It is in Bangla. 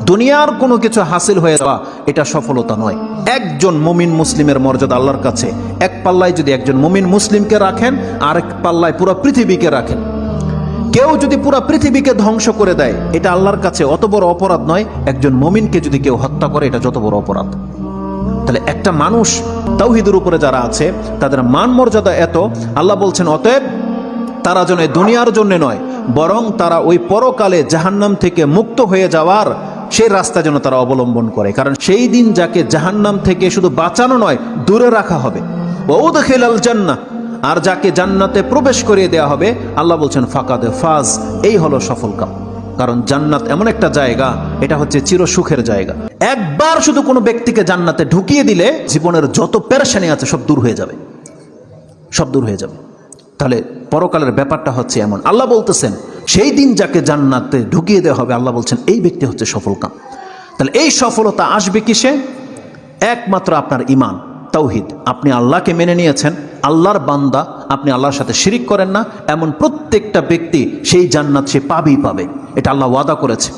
দুনিয়ার কোনো কিছু হাসিল হয়ে যাওয়া এটা সফলতা নয়। একজন মুমিন মুসলিমের মর্যাদা আল্লাহর কাছে, এক পাল্লায় যদি একজন মুমিন মুসলিমকে রাখেন, আরেক পাল্লায় পুরো পৃথিবীকে রাখেন। কেউ যদি পুরো পৃথিবীকে ধ্বংস করে দেয়, এটা আল্লাহর কাছে অত বড় অপরাধ নয়। একজন মুমিনকে যদি কেউ হত্যা করে, এটা যত বড় অপরাধ। তাহলে একটা মানুষ তাওহীদের উপরে যারা আছে তাদের মান মর্যাদা এত, আল্লাহ বলছেন অতএব তারা যেন দুনিয়ার জন্য নয়, বরং তারা ওই পরকালে জাহান্নাম থেকে মুক্ত হয়ে যাওয়ার সেই রাস্তা যেন তারা অবলম্বন করে। কারণ সেই দিন যাকে জাহান্নাম থেকে শুধু বাঁচানো নয়, দূরে রাখা হবে। ওয়াউদখিলাল জান্নাহ, আর যাকে জান্নাতে প্রবেশ করিয়ে দেওয়া হবে, আল্লাহ বলছেন ফাকাদে ফাজ, এই হলো সফল কাম। কারণ জান্নাত এমন একটা জায়গা, এটা হচ্ছে চির সুখের জায়গা। একবার শুধু কোনো ব্যক্তিকে জান্নাতে ঢুকিয়ে দিলে জীবনের যত পেরেশানি আছে সব দূর হয়ে যাবে, সব দূর হয়ে যাবে। তাহলে পরকালের ব্যাপারটা হচ্ছে এমন। আল্লাহ বলতেছেন সেই দিন যাকে জান্নাতে ঢুকিয়ে দেওয়া হবে, আল্লাহ বলছেন এই ব্যক্তি হচ্ছে সফল কাম। তাহলে এই সফলতা আসবে কিসে? একমাত্র আপনার ঈমান, তাওহীদ। আপনি আল্লাহকে মেনে নিয়েছেন, আল্লাহর বান্দা, আপনি আল্লাহর সাথে শিরিক করেন না, এমন প্রত্যেকটা ব্যক্তি সেই জান্নাত সে পাবেই পাবে। এটা আল্লাহ ওয়াদা করেছে।